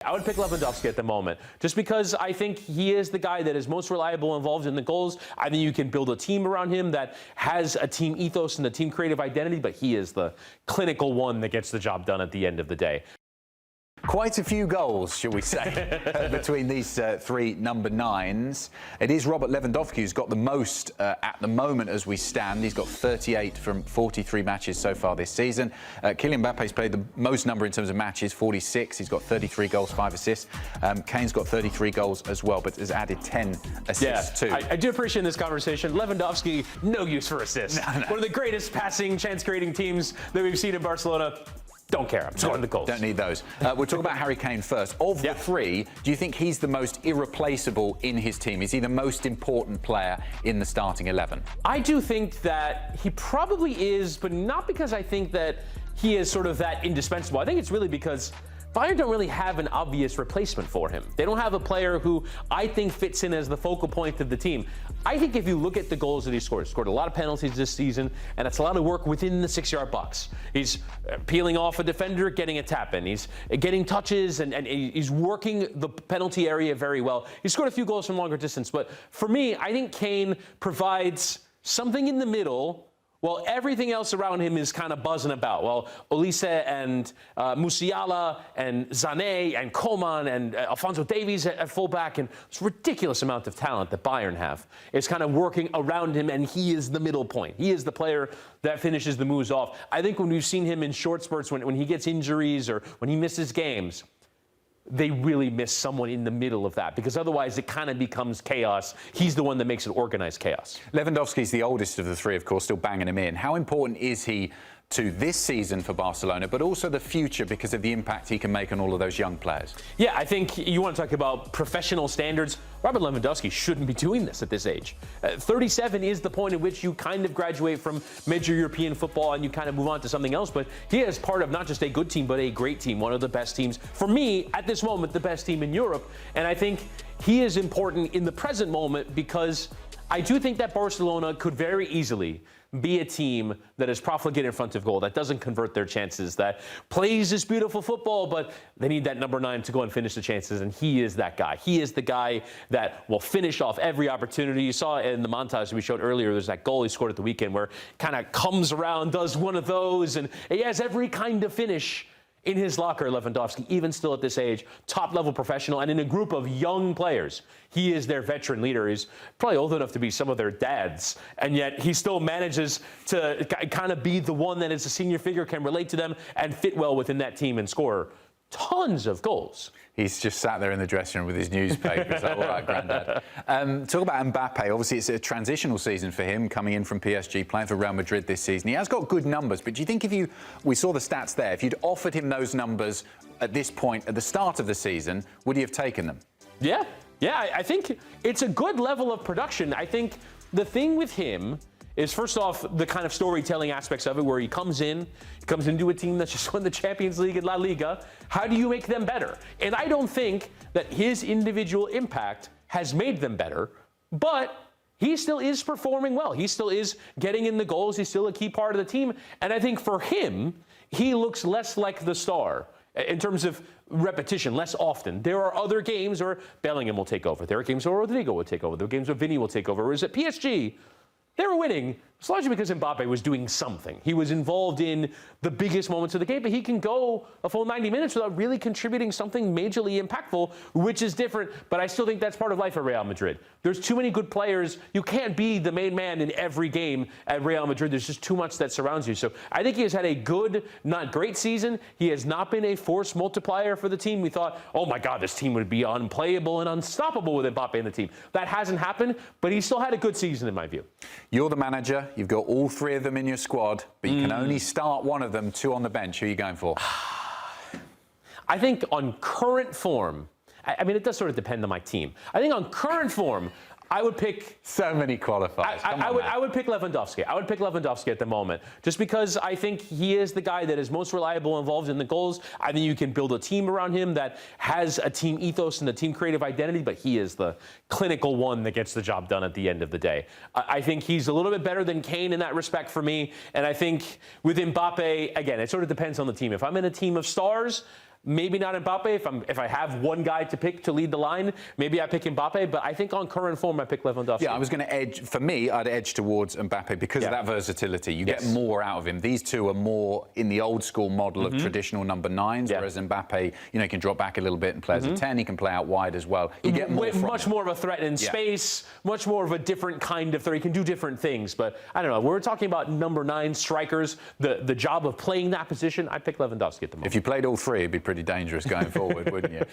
I would pick Lewandowski at the moment, just because I think he is the guy that is most reliable involved in the goals. I think you can build a team around him that has a team ethos and a team creative identity, but he is the clinical one that gets the job done at the end of the day. Quite a few goals, shall we say, between these three number 9s. It is Robert Lewandowski who's got the most at the moment as we stand. He's got 38 from 43 matches so far this season. Kylian Mbappe's played the most number in terms of matches, 46. He's got 33 goals, 5 assists. Kane's got 33 goals as well, but has added 10 assists too. I do appreciate this conversation. Lewandowski, no use for assists. No. One of the greatest passing, chance-creating teams that we've seen in Barcelona. Don't care. I'm scoring the goals. Don't need those. We'll talk about Harry Kane first. Of the three, do you think he's the most irreplaceable in his team? Is he the most important player in the starting 11? I do think that he probably is, but not because I think that he is sort of that indispensable. I think it's really because Bayern don't really have an obvious replacement for him. They don't have a player who I think fits in as the focal point of the team. I think if you look at the goals that he scored a lot of penalties this season, and it's a lot of work within the 6-yard box. He's peeling off a defender, getting a tap in. He's getting touches, and he's working the penalty area very well. He scored a few goals from longer distance, but for me, I think Kane provides something in the middle while everything else around him is kind of buzzing about. Well, Olise and Musiala and Sané and Coman and Alphonso Davies at fullback, and this ridiculous amount of talent that Bayern have is kind of working around him, and he is the middle point. He is the player that finishes the moves off. I think when we've seen him in short spurts, when he gets injuries or when he misses games, they really miss someone in the middle of that, because otherwise it kind of becomes chaos. He's the one that makes it organized chaos. Lewandowski's the oldest of the three, of course, still banging him in. How important is he to this season for Barcelona, but also the future because of the impact he can make on all of those young players? Yeah, I think you want to talk about professional standards. Robert Lewandowski shouldn't be doing this at this age. 37 is the point at which you kind of graduate from major European football and you kind of move on to something else. But he is part of not just a good team, but a great team, one of the best teams. For me, at this moment, the best team in Europe. And I think he is important in the present moment because I do think that Barcelona could very easily be a team that is profligate in front of goal, that doesn't convert their chances, that plays this beautiful football, but they need that number 9 to go and finish the chances, and he is that guy. He is the guy that will finish off every opportunity. You saw in the montage we showed earlier, there's that goal he scored at the weekend where kind of comes around, does one of those, and he has every kind of finish in his locker. Lewandowski, even still at this age, top-level professional, and in a group of young players. He is their veteran leader. He's probably old enough to be some of their dads, and yet he still manages to kind of be the one that as a senior figure can relate to them and fit well within that team and score tons of goals. He's just sat there in the dressing room with his newspaper. It's like, all right, Grandad. Talk about Mbappé. Obviously, it's a transitional season for him, coming in from PSG, playing for Real Madrid this season. He has got good numbers, but do you think we saw the stats there, if you'd offered him those numbers at this point, at the start of the season, would he have taken them? Yeah, I think it's a good level of production. I think the thing with him is, first off, the kind of storytelling aspects of it, where he comes into a team that's just won the Champions League and La Liga. How do you make them better? And I don't think that his individual impact has made them better, but he still is performing well. He still is getting in the goals. He's still a key part of the team. And I think for him, he looks less like the star in terms of repetition, less often. There are other games where Bellingham will take over. There are games where Rodrigo will take over. There are games where Vinny will take over. Whereas at PSG, they were winning. It's largely because Mbappé was doing something. He was involved in the biggest moments of the game, but he can go a full 90 minutes without really contributing something majorly impactful, which is different. But I still think that's part of life at Real Madrid. There's too many good players. You can't be the main man in every game at Real Madrid. There's just too much that surrounds you. So I think he has had a good, not great season. He has not been a force multiplier for the team. We thought, oh my God, this team would be unplayable and unstoppable with Mbappé in the team. That hasn't happened, but he still had a good season in my view. You're the manager. You've got all three of them in your squad, but you can only start one of them, 2 on the bench. Who are you going for? I think on current form, I mean, it does sort of depend on my team. I think on current form, I would pick so many qualifiers. I would pick Lewandowski. I would pick Lewandowski at the moment, just because I think he is the guy that is most reliable involved in the goals. I think you can build a team around him that has a team ethos and a team creative identity, but he is the clinical one that gets the job done at the end of the day. I think he's a little bit better than Kane in that respect for me, and I think with Mbappé, again, it sort of depends on the team. If I'm in a team of stars, Maybe not Mbappe. If I have one guy to pick to lead the line, maybe I pick Mbappe. But I think on current form, I pick Lewandowski. Yeah, I was going to edge. For me, I'd edge towards Mbappe because of that versatility. You get more out of him. These two are more in the old school model of traditional number 9s, whereas Mbappe, can drop back a little bit and play as a 10. He can play out wide as well. You get more from much more of a threat in space, much more of a different kind of threat. He can do different things. But I don't know. We're talking about number 9 strikers. The job of playing that position, I pick Lewandowski at the moment. If you played all three, it'd be pretty dangerous going forward, wouldn't you?